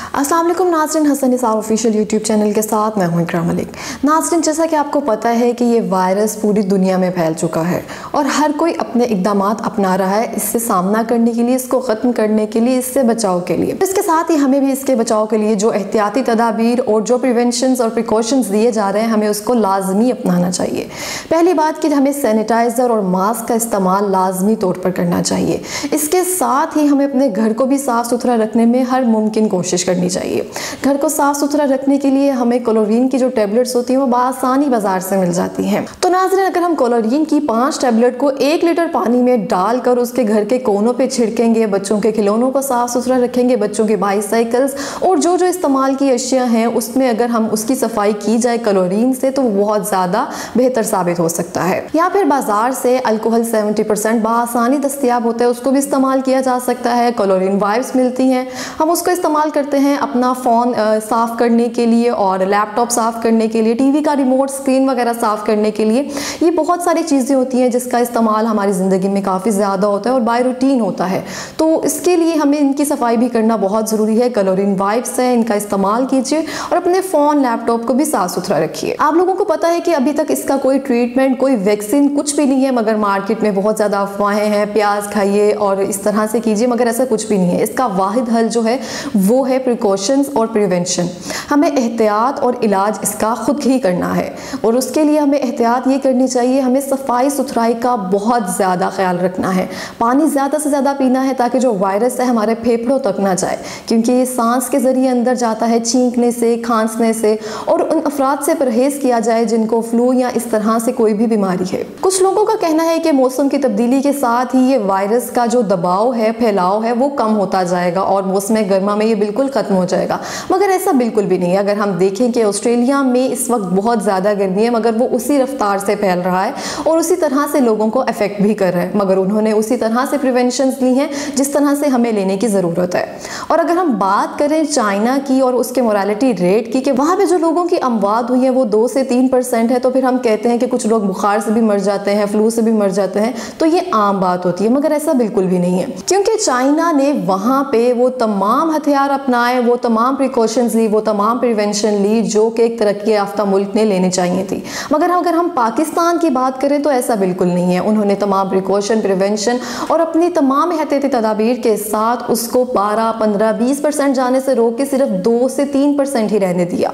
अस्सलाम वालेकुम नाज़रीन, Hasan Nisar official YouTube channel के साथ मैं हूं इकराम मलिक। नाज़रीन, जैसा कि आपको पता है कि ये वायरस पूरी दुनिया में फैल चुका है और हर कोई अपने इक़दामात अपना रहा है इससे सामना करने के लिए, इसको ख़त्म करने के लिए, इससे बचाव के लिए। इसके साथ ही हमें भी इसके बचाव के लिए जो एहतियाती तदाबीर और जो प्रिवेंशंस और प्रिकॉशंस दिए जा रहे हैं, हमें उसको लाजमी अपनाना चाहिए। पहली बात कि हमें सैनिटाइज़र और मास्क का इस्तेमाल लाजमी तौर पर करना चाहिए। इसके साथ ही हमें अपने घर को भी साफ़ सुथरा रखने में हर मुमकिन कोशिश करनी चाहिए। घर को साफ सुथरा रखने के लिए हमें क्लोरीन की जो टैबलेट्स होती हैं वो बआसानी बाजार से मिल जाती हैं। तो नाज़रीन, अगर हम क्लोरीन की 5 टैबलेट को 1 लीटर पानी में डालकर उसके घर के कोनों पे छिड़केंगे, बच्चों के खिलौनों को साफ सुथरा रखेंगे, बच्चों के बाईसाइकिल्स और जो जो इस्तेमाल की अशिया हैं उसमें अगर हम उसकी सफाई की जाए क्लोरीन से, तो बहुत ज़्यादा बेहतर साबित हो सकता है। या फिर बाजार से अल्कोहल 70% बआसानी दस्तयाब होता है, उसको भी इस्तेमाल किया जा सकता है। क्लोरीन वाइप्स मिलती हैं, हम उसको इस्तेमाल करते हैं अपना फ़ोन साफ़ करने के लिए और लैपटॉप साफ़ करने के लिए, टीवी का रिमोट स्क्रीन वगैरह साफ़ करने के लिए। ये बहुत सारी चीज़ें होती हैं जिसका इस्तेमाल हमारी ज़िंदगी में काफ़ी ज़्यादा होता है और बाय रूटीन होता है, तो इसके लिए हमें इनकी सफाई भी करना बहुत ज़रूरी है। क्लोरीन वाइप्स है, इनका इस्तेमाल कीजिए और अपने फ़ोन लैपटॉप को भी साफ़ सुथरा रखिए। आप लोगों को पता है कि अभी तक इसका कोई ट्रीटमेंट, कोई वैक्सीन कुछ भी नहीं है, मगर मार्केट में बहुत ज़्यादा अफवाहें हैं, प्याज खाइए और इस तरह से कीजिए, मगर ऐसा कुछ भी नहीं है। इसका वाहिद हल जो है वो है प्रिकॉशंस और प्रिवेंशन। हमें एहतियात और इलाज इसका खुद ही करना है और उसके लिए हमें एहतियात ये करनी चाहिए, हमें सफाई सुथराई का बहुत ज़्यादा ख्याल रखना है। पानी ज़्यादा से ज़्यादा पीना है ताकि जो वायरस है हमारे फेफड़ों तक ना जाए, क्योंकि ये सांस के ज़रिए अंदर जाता है, छींकने से, खांसने से। और उन अफराद से परहेज़ किया जाए जिनको फ्लू या इस तरह से कोई भी बीमारी है। कुछ लोगों का कहना है कि मौसम की तब्दीली के साथ ही ये वायरस का जो दबाव है, फैलाव है, वो कम होता जाएगा और मौसम गर्मा में ये बिल्कुल ख़त्म हो जाएगा, मगर ऐसा बिल्कुल भी नहीं है। अगर हम देखें कि ऑस्ट्रेलिया में इस वक्त बहुत ज़्यादा गर्मी है, मगर वो उसी रफ्तार से फैल रहा है और उसी तरह से लोगों को अफेक्ट भी कर रहा है, मगर उन्होंने उसी तरह से प्रिवेंशंस ली हैं जिस तरह से हमें लेने की ज़रूरत है। और अगर हम बात करें चाइना की और उसके मोरालिटी रेट की कि वहाँ पे जो लोगों की अमवात हुई है वो 2 से 3% है, तो फिर हम कहते हैं कि कुछ लोग बुखार से भी मर जाते हैं, फ्लू से भी मर जाते हैं, तो ये आम बात होती है, मगर ऐसा बिल्कुल भी नहीं है। क्योंकि चाइना ने वहाँ पे वो तमाम हथियार अपनाए, वो तमाम प्रिकॉशंस ली, वो तमाम प्रिवेंशन ली जो कि एक तरक्की याफ्ता मुल्क ने लेनी चाहिए थी। मगर अगर हम पाकिस्तान की बात करें तो ऐसा बिल्कुल नहीं है। उन्होंने तमाम प्रिकॉशन, प्रिवेंशन और अपनी तमाम एहतियाती तदाबीर के साथ उसको 12, 15, 20% जाने से रोक के सिर्फ 2 से 3% ही रहने दिया।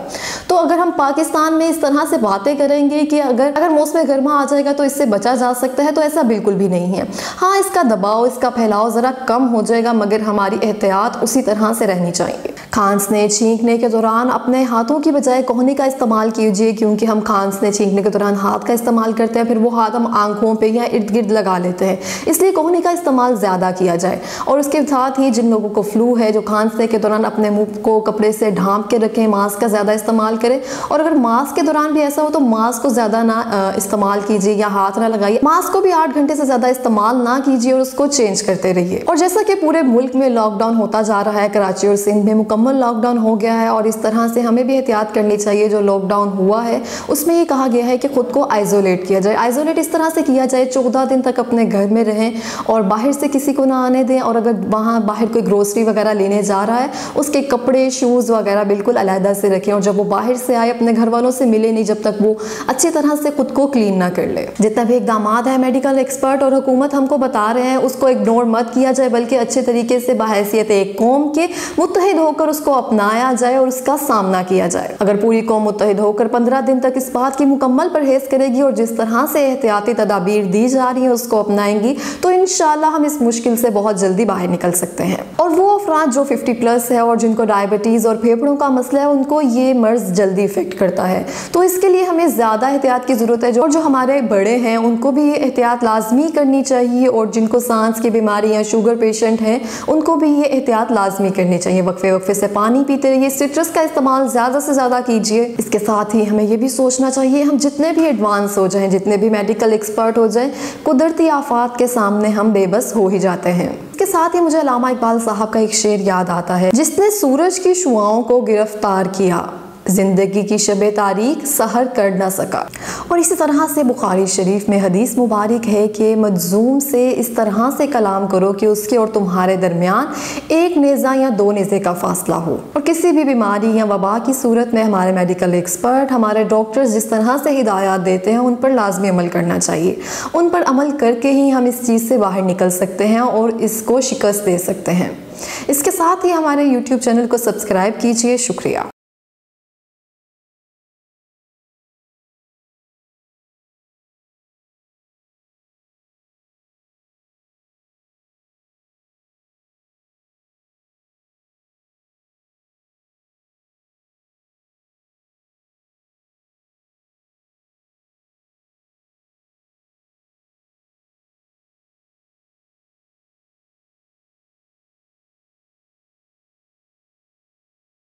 तो अगर हम पाकिस्तान में इस तरह से बातें करेंगे कि अगर मौसम गर्मा आ जाएगा तो इससे बचा जा सकता है, तो ऐसा बिल्कुल भी नहीं है। हाँ, इसका दबाव, इसका फैलाव ज़रा कम हो जाएगा, मगर हमारी एहतियात उसी तरह से रहनी चाहिए। खांसने छींकने के दौरान अपने हाथों की बजाय कोहनी का इस्तेमाल कीजिए, क्योंकि हम खांसने छींकने के दौरान हाथ का इस्तेमाल करते हैं, फिर वो हाथ हम आंखों पे या इर्द गिर्द लगा लेते हैं, इसलिए कोहनी का इस्तेमाल ज़्यादा किया जाए। और उसके साथ ही जिन लोगों को फ्लू है, जो खांसने के दौरान अपने मुंह को कपड़े से ढांप के रखें, मास्क का ज़्यादा इस्तेमाल करें। और अगर मास्क के दौरान भी ऐसा हो तो मास्क को ज़्यादा ना इस्तेमाल कीजिए या हाथ ना लगाइए। मास्क को भी 8 घंटे से ज़्यादा इस्तेमाल ना कीजिए और उसको चेंज करते रहिए। और जैसा कि पूरे मुल्क में लॉकडाउन होता जा रहा है, कराची और सिंध में मुकम्मल लॉकडाउन हो गया है और इस तरह से हमें भी एहतियात करनी चाहिए। जो लॉकडाउन हुआ है उसमें ये कहा गया है कि खुद को आइसोलेट किया जाए। आइसोलेट इस तरह से किया जाए 14 दिन तक अपने घर में रहें और बाहर से किसी को ना आने दें। और अगर वहाँ बाहर कोई ग्रोसरी वगैरह लेने जा रहा है, उसके कपड़े, शूज़ वगैरह बिल्कुल अलहदा से रखें और जब वो बाहर से आए अपने घर वालों से मिले नहीं जब तक वो अच्छी तरह से खुद को क्लीन ना कर ले। जितना भी इक़दामात है मेडिकल एक्सपर्ट और हुकूमत हमको बता रहे हैं, उसको इग्नोर मत किया जाए, बल्कि अच्छे तरीके से बहैसियत एक कौम के मुत्तहिद होकर उसको अपनाया जाए और उसका सामना किया जाए। अगर पूरी कौम मुत्तहिद होकर 15 दिन तक इस बात की मुकम्मल परहेज़ करेगी और जिस तरह से एहतियाती तदाबीर दी जा रही है उसको अपनाएंगी, तो इंशाल्लाह हम इस मुश्किल से बहुत जल्दी बाहर निकल सकते हैं। और वो अफराद जो 50+ है और जिनको डायबिटीज़ और फेफड़ों का मसला है, उनको ये मर्ज़ जल्दी इफेक्ट करता है, तो इसके लिए हमें ज़्यादा एहतियात की ज़रूरत है। और जो हमारे बड़े हैं उनको भी ये एहतियात लाजमी करनी चाहिए और जिनको सांस की बीमारी या शुगर पेशेंट हैं उनको भी ये एहतियात लाजमी करनी चाहिए। वक्फे वक्फे से पानी पीते रहिए, सिट्रस का इस्तेमाल ज़्यादा से ज़्यादा कीजिए। इसके साथ ही हमें ये भी सोचना चाहिए, हम जितने भी एडवांस हो जाएं, जितने भी मेडिकल एक्सपर्ट हो जाएं, कुदरती आफात के सामने हम बेबस हो ही जाते हैं। इसके साथ ही मुझे अल्लामा इकबाल साहब का एक शेर याद आता है, जिसने सूरज की शुआओं को गिरफ्तार किया ज़िंदगी की शब तारीख सहर कर न सका। और इसी तरह से बुखारी शरीफ में हदीस मुबारक है कि मजलूम से इस तरह से कलाम करो कि उसके और तुम्हारे दरमियान एक नेज़ा या दो नेज़े का फासला हो। और किसी भी बीमारी या वबा की सूरत में हमारे मेडिकल एक्सपर्ट, हमारे डॉक्टर्स जिस तरह से हिदायत देते हैं उन पर लाजमी अमल करना चाहिए। उन पर अमल करके ही हम इस चीज़ से बाहर निकल सकते हैं और इसको शिकस्त दे सकते हैं। इसके साथ ही हमारे YouTube चैनल को सब्सक्राइब कीजिए। शुक्रिया।